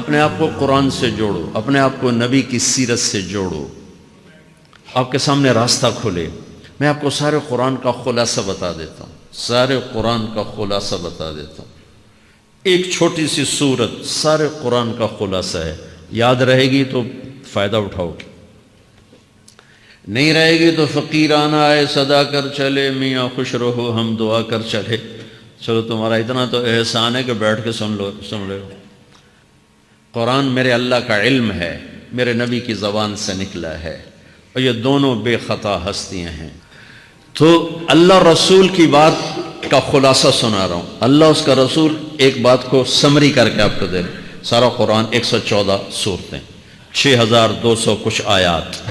اپنے آپ کو قرآن سے جوڑو، اپنے آپ کو نبی کی سیرت سے جوڑو، آپ کے سامنے راستہ کھلے۔ میں آپ کو سارے قرآن کا خلاصہ بتا دیتا ہوں، سارے قرآن کا خلاصہ بتا دیتا ہوں۔ ایک چھوٹی سی سورت سارے قرآن کا خلاصہ ہے، یاد رہے گی تو فائدہ اٹھاؤ گے، نہیں رہے گی تو فقیرانہ آئے صدا کر چلے، میاں خوش رہو ہم دعا کر چلے۔ چلو تمہارا اتنا تو احسان ہے کہ بیٹھ کے سن لو۔ قرآن میرے اللہ کا علم ہے، میرے نبی کی زبان سے نکلا ہے، اور یہ دونوں بے خطا ہستیاں ہیں۔ تو اللہ رسول کی بات کا خلاصہ سنا رہا ہوں، اللہ اس کا رسول ایک بات کو سمری کر کے آپ کو دے رہے۔ سارا قرآن 114 سورتیں، 6200 کچھ آیات،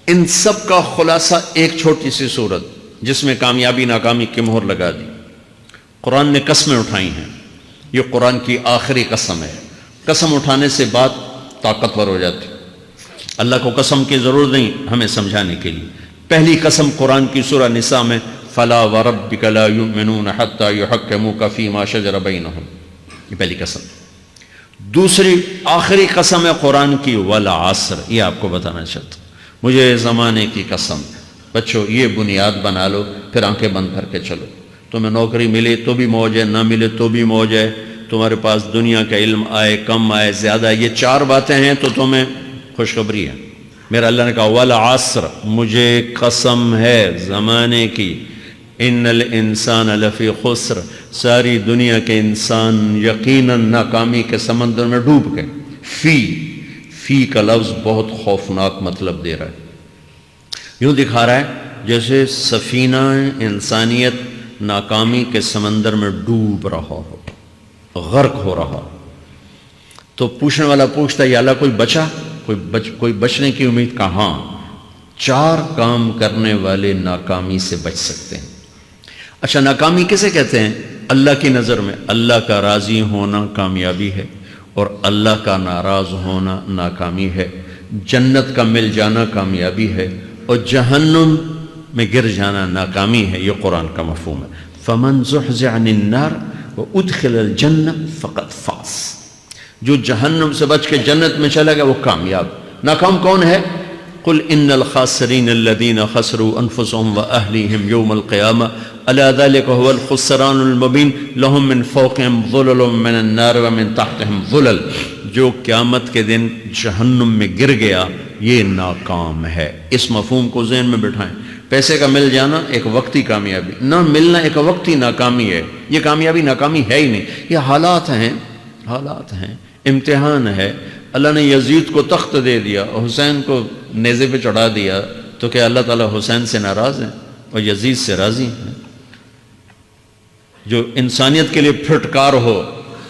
ان سب کا خلاصہ ایک چھوٹی سی سورت جس میں کامیابی ناکامی کی مہر لگا دی۔ قرآن نے قسمیں اٹھائی ہیں، یہ قرآن کی آخری قسم ہے۔ قسم اٹھانے سے بات طاقتور ہو جاتی، اللہ کو قسم کی ضرورت نہیں ہمیں سمجھانے کے لیے۔ پہلی قسم قرآن کی سورہ نساء میں فلا وربک لا یؤمنون حتی یحکموک فیما شجر بینہم، یہ پہلی قسم۔ دوسری آخری قسم ہے قرآن کی والعصر، یہ آپ کو بتانا چاہتا ہوں۔ مجھے زمانے کی قسم، بچوں یہ بنیاد بنا لو، پھر آنکھیں بند کر کے چلو۔ تمہیں نوکری ملے تو بھی موج ہے، نہ ملے تو بھی موج ہے، تمہارے پاس دنیا کا علم آئے کم آئے زیادہ، یہ چار باتیں ہیں تو تمہیں خوشخبری ہے۔ میرا اللہ نے کہا والعصر، مجھے قسم ہے زمانے کی، ان الانسان لفی خسر، ساری دنیا کے انسان یقیناً ناکامی کے سمندر میں ڈوب گئے۔ فی کا لفظ بہت خوفناک مطلب دے رہا ہے، یوں دکھا رہا ہے جیسے سفینہ انسانیت ناکامی کے سمندر میں ڈوب رہا ہو، غرق ہو رہا۔ تو پوچھنے والا پوچھتا ہے یا اللہ کوئی بچا، کوئی بچنے کی امید؟ کہاں؟ چار کام کرنے والے ناکامی سے بچ سکتے ہیں۔ اچھا ناکامی کسے کہتے ہیں؟ اللہ کی نظر میں اللہ کا راضی ہونا کامیابی ہے، اور اللہ کا ناراض ہونا ناکامی ہے۔ جنت کا مل جانا کامیابی ہے، اور جہنم میں گر جانا ناکامی ہے۔ یہ قرآن کا مفہوم ہے۔ فمن زحزح عن النار وادخل الجنہ فقد فاز، جو جہنم سے بچ کے جنت میں چلا گیا وہ کامیاب۔ ناکام کون ہے؟ قل ان الخاسرین الذین خسروا انفسهم واہلیہم یوم القیامہ الا ذلک هو الخسران المبین لهم من فوقهم ظلل من النار ومن تحتهم ظلل، جو قیامت کے دن جہنم میں گر گیا یہ ناکام ہے۔ اس مفہوم کو ذہن میں بٹھائیں۔ پیسے کا مل جانا ایک وقتی کامیابی، نہ ملنا ایک وقتی ناکامی ہے۔ یہ کامیابی ناکامی ہے ہی نہیں، یہ حالات ہیں، امتحان ہے۔ اللہ نے یزید کو تخت دے دیا اور حسین کو نیزے پہ چڑھا دیا، تو کیا اللہ تعالیٰ حسین سے ناراض ہیں اور یزید سے راضی ہیں؟ جو انسانیت کے لیے پھٹکار ہو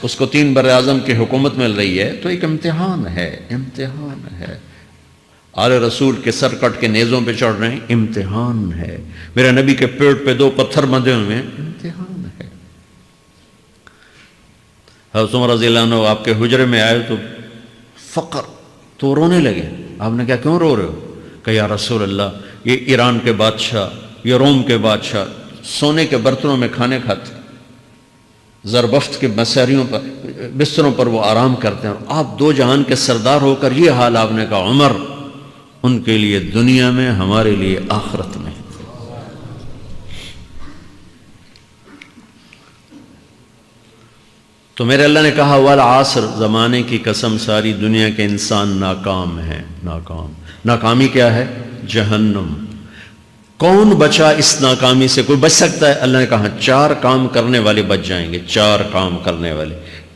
اس کو 3 بر اعظم کی حکومت مل رہی ہے، تو ایک امتحان ہے۔ آل رسول کے سر کٹ کے نیزوں پہ چڑھ رہے ہیں، امتحان ہے۔ میرے نبی کے پیٹ پہ 2 پتھر بندھے ہوئے ہیں، امتحان ہے۔ حضرت عمر رضی اللہ عنہ آپ کے حجرے میں آئے تو فقر، تو رونے لگے۔ آپ نے کہا کیوں رو رہے ہو؟ کہ یا رسول اللہ یہ ایران کے بادشاہ، یہ روم کے بادشاہ سونے کے برتنوں میں کھانے کھاتے، زربفت کے بستروں پر وہ آرام کرتے ہیں، آپ 2 جہان کے سردار ہو کر یہ حال۔ آپ نے کہا عمر ان کے لیے دنیا میں، ہمارے لیے آخرت میں۔ تو میرے اللہ نے کہا والعصر، زمانے کی قسم ساری دنیا کے انسان ناکام ہیں، ناکامی کیا ہے؟ جہنم۔ کون بچا اس ناکامی سے؟ کوئی بچ سکتا ہے؟ اللہ نے کہا 4 کام کرنے والے بچ جائیں گے، 4 کام کرنے والے۔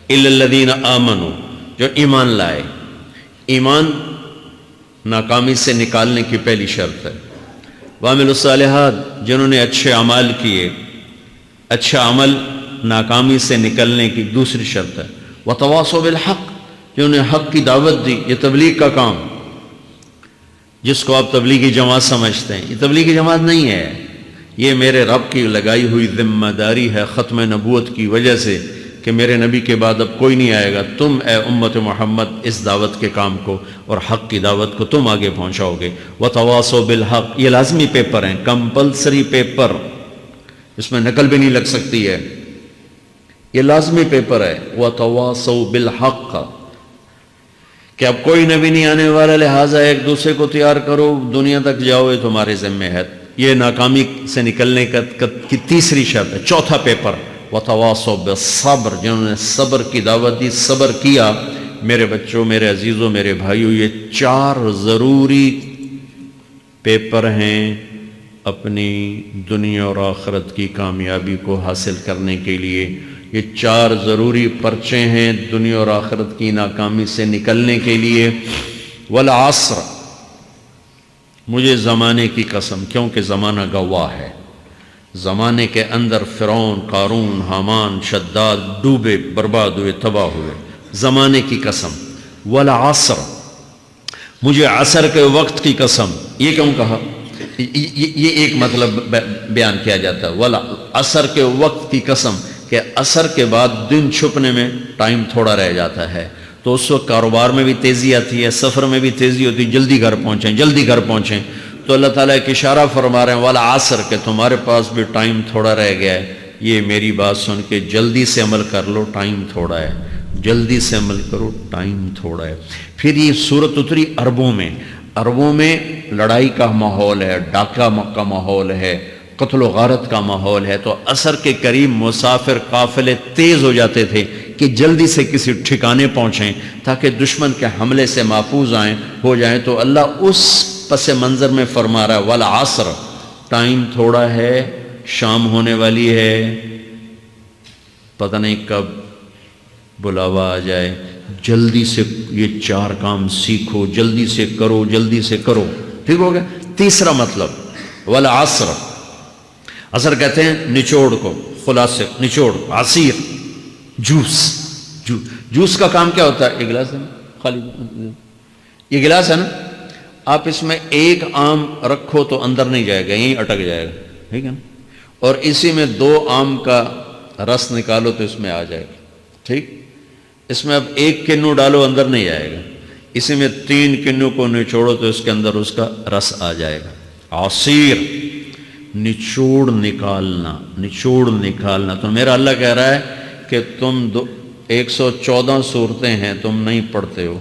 الا الذین آمنوا، جو ایمان لائے۔ ایمان ناکامی سے نکالنے کی پہلی شرط ہے۔ وعملوا الصالحات، جنہوں نے اچھے اعمال کیے، اچھا عمل ناکامی سے نکلنے کی دوسری شرط ہے۔ وتواصوا بالحق، جنہوں نے حق کی دعوت دی، یہ تبلیغ کا کام، جس کو آپ تبلیغی جماعت سمجھتے ہیں، یہ تبلیغی جماعت نہیں ہے، یہ میرے رب کی لگائی ہوئی ذمہ داری ہے ختم نبوت کی وجہ سے کہ میرے نبی کے بعد اب کوئی نہیں آئے گا، تم اے امت محمد اس دعوت کے کام کو اور حق کی دعوت کو تم آگے پہنچاؤ گے۔ وتواصوا بالحق، یہ لازمی پیپر ہیں، کمپلسری پیپر، اس میں نقل بھی نہیں لگ سکتی ہے، یہ لازمی پیپر ہے۔ وتواصوا بالحق، کہ اب کوئی نبی نہیں آنے والا، لہٰذا ایک دوسرے کو تیار کرو، دنیا تک جاؤ، یہ تمہارے ذمہ ہے۔ یہ ناکامی سے نکلنے کی تیسری شرط ہے۔ چوتھا پیپر وتواصوا بالصبر، جنہوں نے صبر کی دعوت دی، صبر کیا۔ میرے بچوں، میرے عزیزوں، میرے بھائیوں، یہ 4 ضروری پیپر ہیں اپنی دنیا اور آخرت کی کامیابی کو حاصل کرنے کے لیے۔ یہ 4 ضروری پرچے ہیں دنیا اور آخرت کی ناکامی سے نکلنے کے لیے۔ والعصر، مجھے زمانے کی قسم، کیونکہ زمانہ گواہ ہے۔ زمانے کے اندر فرعون، قارون، حامان، شداد ڈوبے، برباد ہوئے، تباہ ہوئے۔ زمانے کی قسم۔ والعصر، مجھے عصر کے وقت کی قسم۔ یہ کیوں کہا؟ یہ ایک مطلب بیان کیا جاتا ہے، والعصر کے وقت کی قسم، کہ عصر کے بعد دن چھپنے میں ٹائم تھوڑا رہ جاتا ہے، تو اس وقت کاروبار میں بھی تیزی آتی ہے، سفر میں بھی تیزی ہوتی ہے، جلدی گھر پہنچیں، جلدی گھر پہنچیں۔ تو اللہ تعالیٰ ایک اشارہ فرما رہے ہیں والعصر، کہ تمہارے پاس بھی ٹائم تھوڑا رہ گیا ہے، یہ میری بات سن کے جلدی سے عمل کر لو، ٹائم تھوڑا ہے، جلدی سے عمل کرو، ٹائم تھوڑا ہے۔ پھر یہ صورت اتری عربوں میں۔ عربوں میں لڑائی کا ماحول ہے، ڈاکہ کا ماحول ہے، قتل و غارت کا ماحول ہے، تو عصر کے قریب مسافر قافلے تیز ہو جاتے تھے کہ جلدی سے کسی ٹھکانے پہنچیں تاکہ دشمن کے حملے سے محفوظ ہو جائیں۔ تو اللہ اس پس منظر میں فرما رہا ہے والعصر، ٹائم تھوڑا ہے، شام ہونے والی ہے، پتہ نہیں کب بلاوا آ جائے، جلدی سے یہ 4 کام سیکھو، جلدی سے کرو، جلدی سے کرو۔ ٹھیک ہو گیا؟ تیسرا مطلب والعصر، عصر کہتے ہیں نچوڑ کو، خلاصے، نچوڑ، عصیر، جوس کا کام کیا ہوتا ہے؟ یہ گلاس ہے نا، خالی یہ گلاس ہے نا، آپ اس میں ایک آم رکھو تو اندر نہیں جائے گا، یہیں اٹک جائے گا، ٹھیک ہے نا، اور اسی میں 2 آم کا رس نکالو تو اس میں آ جائے گا، ٹھیک۔ اس میں اب 1 کنو ڈالو، اندر نہیں جائے گا، اسی میں 3 کنو کو نچوڑو تو اس کے اندر اس کا رس آ جائے گا۔ عصیر، نچوڑ نکالنا، نچوڑ نکالنا۔ تو میرا اللہ کہہ رہا ہے کہ تم 114 صورتیں ہیں، تم نہیں پڑھتے ہو،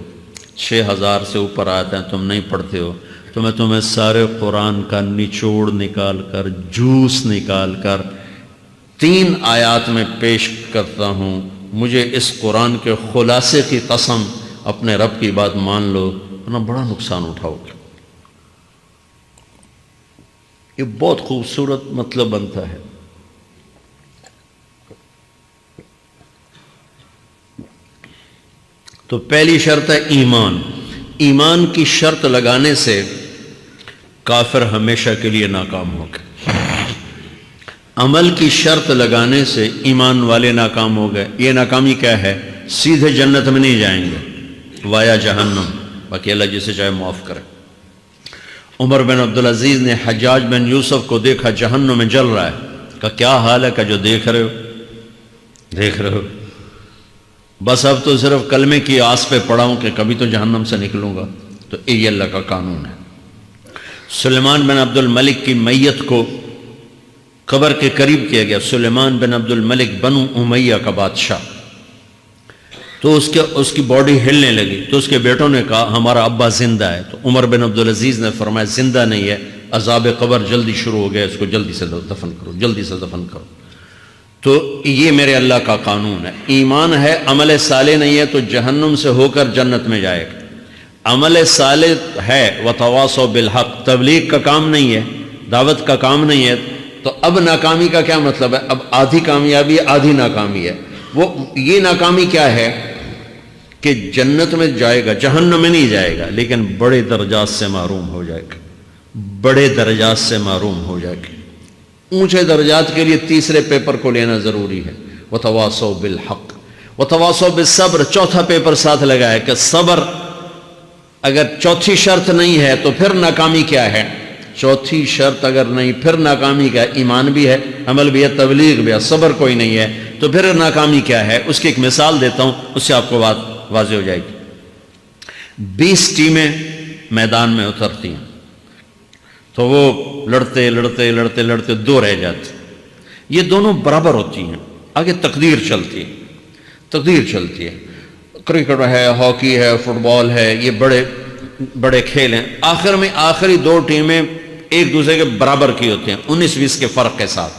6000 سے اوپر آتے ہیں، تم نہیں پڑھتے ہو، تو میں تمہیں سارے قرآن کا نچوڑ نکال کر، جوس نکال کر 3 آیات میں پیش کرتا ہوں۔ مجھے اس قرآن کے خلاصے کی قسم، اپنے رب کی بات مان لو، ورنہ بڑا نقصان اٹھاؤ گے۔ یہ بہت خوبصورت مطلب بنتا ہے۔ تو پہلی شرط ہے ایمان۔ ایمان کی شرط لگانے سے کافر ہمیشہ کے لیے ناکام ہو گئے۔ عمل کی شرط لگانے سے ایمان والے ناکام ہو گئے۔ یہ ناکامی کیا ہے؟ سیدھے جنت میں نہیں جائیں گے، وایا جہنم، باقی اللہ جسے چاہے معاف کرے۔ عمر بن عبدالعزیز نے حجاج بن یوسف کو دیکھا جہنم میں جل رہا ہے، کہا کیا حال ہے؟ کہ جو دیکھ رہے ہو، بس اب تو صرف کلمے کی آس پہ پڑا ہوں کہ کبھی تو جہنم سے نکلوں گا۔ تو یہ اللہ کا قانون ہے۔ سلیمان بن عبد الملک کی میت کو قبر کے قریب کیا گیا۔ سلیمان بن عبد الملک بنو امیہ کا بادشاہ، تو اس کی باڈی ہلنے لگی، تو اس کے بیٹوں نے کہا ہمارا ابا زندہ ہے۔ تو عمر بن عبدالعزیز نے فرمایا زندہ نہیں ہے، عذاب قبر جلدی شروع ہو گیا، اس کو جلدی سے دفن کرو، جلدی سے دفن کرو۔ تو یہ میرے اللہ کا قانون ہے۔ ایمان ہے، عمل صالح نہیں ہے تو جہنم سے ہو کر جنت میں جائے گا۔ عمل صالح ہے وتواصوا بالحق، تبلیغ کا کام نہیں ہے، دعوت کا کام نہیں ہے، تو اب ناکامی کا کیا مطلب ہے؟ اب آدھی کامیابی ہے، آدھی ناکامی ہے۔ یہ ناکامی کیا ہے کہ جنت میں جائے گا، جہنم میں نہیں جائے گا، لیکن بڑے درجات سے محروم ہو جائے گا، بڑے درجات سے محروم ہو جائے گا۔ اونچے درجات کے لیے تیسرے پیپر کو لینا ضروری ہے، وتواصوا بالحق وتواصوا بالصبر۔ چوتھا پیپر ساتھ لگا ہے کہ صبر، اگر چوتھی شرط نہیں ہے تو پھر ناکامی کیا ہے؟ چوتھی شرط اگر نہیں، پھر ناکامی کیا ہے؟ ایمان بھی ہے، عمل بھی ہے، تبلیغ بھی ہے، صبر کوئی نہیں ہے، تو پھر ناکامی کیا ہے؟ اس کی ایک مثال دیتا ہوں، اس سے آپ کو بات واضح ہو جائے گی۔ 20 ٹیمیں میدان میں اترتی ہیں، تو وہ لڑتے لڑتے لڑتے لڑتے 2 رہ جاتے، یہ دونوں برابر ہوتی ہیں، آگے تقدیر چلتی ہے، تقدیر چلتی ہے۔ کرکٹ ہے، ہاکی ہے، فٹ بال ہے، یہ بڑے بڑے کھیل ہیں، آخر میں آخری دو ٹیمیں ایک دوسرے کے برابر کی ہوتی ہیں 19-20 کے فرق کے ساتھ،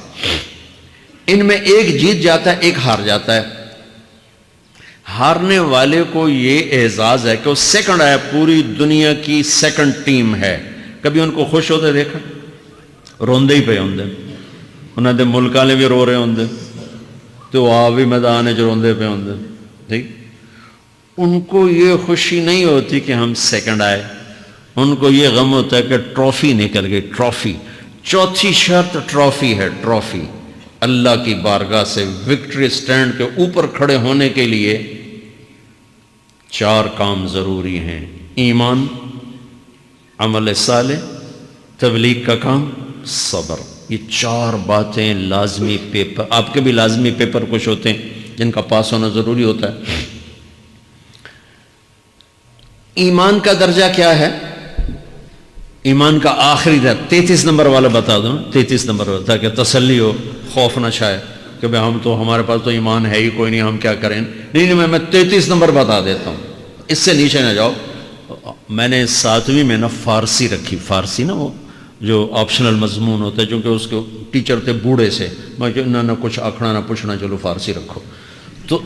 ان میں ایک جیت جاتا ہے ایک ہار جاتا ہے، ہارنے والے کو یہ اعزاز ہے کہ وہ سیکنڈ آیا، پوری دنیا کی سیکنڈ ٹیم ہے، کبھی ان کو خوش ہوتے دیکھا؟ روندے ہی پہ ہوندے، انہوں نے ملک والے بھی رو رہے ہوندے تو وہ بھی میدان جو روندے پہ ہوندے، ٹھیک، ان کو یہ خوشی نہیں ہوتی کہ ہم سیکنڈ آئے، ان کو یہ غم ہوتا ہے کہ ٹرافی نکل گئی، ٹرافی، چوتھی شرط ٹرافی ہے، ٹرافی، اللہ کی بارگاہ سے وکٹری سٹینڈ کے اوپر کھڑے ہونے کے لیے 4 کام ضروری ہیں: ایمان، عمل صالح، تبلیغ کا کام، صبر، یہ 4 باتیں لازمی پیپر، آپ کے بھی لازمی پیپر کچھ ہوتے ہیں جن کا پاس ہونا ضروری ہوتا ہے۔ ایمان کا درجہ کیا ہے؟ ایمان کا آخری درجہ 33 نمبر والا بتا دوں، 33 نمبر والا، تاکہ تسلی ہو، خوف نہ چھائے کہ بھئی ہم تو، ہمارے پاس تو ایمان ہے ہی کوئی نہیں، ہم کیا کریں۔ نہیں، میں 33 نمبر بتا دیتا ہوں، اس سے نیچے نہ جاؤ۔ میں نے 7ویں میں نا فارسی رکھی، فارسی نا وہ جو آپشنل مضمون ہوتا ہے، چونکہ اس کے ٹیچر تھے بوڑھے سے، میں کہ نہ کچھ آکھنا نہ پوچھنا، چلو فارسی رکھو، تو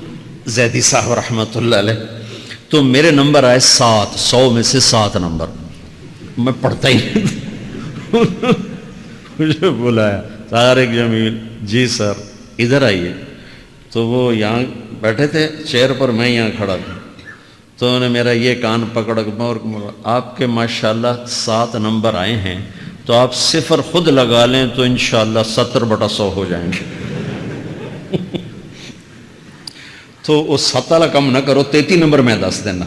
زیدی صاحب رحمۃ اللہ علیہ، تو میرے نمبر آئے 7، 100 میں سے 7 نمبر، میں پڑھتا ہی نہیں، مجھے بلایا طارق جمیل، جی سر ادھر آئیے، تو وہ یہاں بیٹھے تھے چیئر پر، میں یہاں کھڑا تھا، تو انہوں نے میرا یہ کان پکڑ کے، آپ کے ماشاءاللہ 7 نمبر آئے ہیں، تو آپ 0 خود لگا لیں تو انشاءاللہ 70/100 ہو جائیں گے۔ تو وہ 7 والا کم نہ کرو، 33 نمبر میں دس دینا۔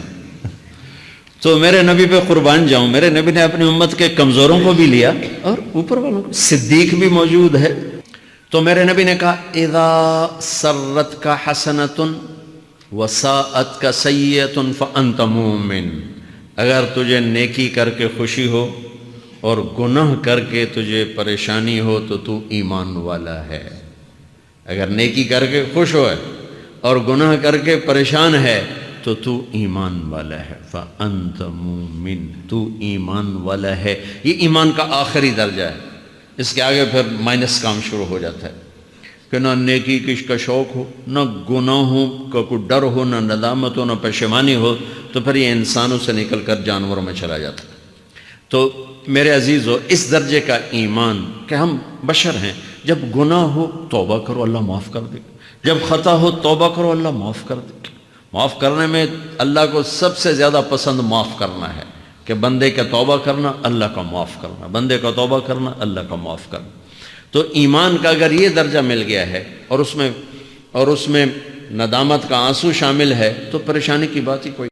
تو میرے نبی پہ قربان جاؤں، میرے نبی نے اپنی امت کے کمزوروں کو بھی لیا اور اوپر والوں کو، صدیق بھی موجود ہے، تو میرے نبی نے کہا اذا سرتک حسنۃ وساءتک سیئۃ فانت مومن، اگر تجھے نیکی کر کے خوشی ہو اور گناہ کر کے تجھے پریشانی ہو تو تو ایمان والا ہے۔ اگر نیکی کر کے خوش ہو اور گناہ کر کے پریشان ہے تو تو ایمان والا ہے، فأنت مومن، تو ایمان والا ہے۔ یہ ایمان کا آخری درجہ ہے، اس کے آگے پھر مائنس کام شروع ہو جاتا ہے کہ نہ نیکی کا شوق ہو، نہ گناہوں کا کوئی ڈر ہو، نہ ندامت ہو، نہ پشیمانی ہو، تو پھر یہ انسانوں سے نکل کر جانوروں میں چلا جاتا ہے۔ تو میرے عزیزو، اس درجے کا ایمان کہ ہم بشر ہیں، جب گناہ ہو توبہ کرو اللہ معاف کر دے، جب خطا ہو توبہ کرو اللہ معاف کر دے۔ معاف کرنے میں اللہ کو سب سے زیادہ پسند معاف کرنا ہے، کہ بندے کا توبہ کرنا، اللہ کا معاف کرنا، بندے کا توبہ کرنا، اللہ کا معاف کرنا۔ تو ایمان کا اگر یہ درجہ مل گیا ہے اور اس میں ندامت کا آنسو شامل ہے تو پریشانی کی بات ہی کوئی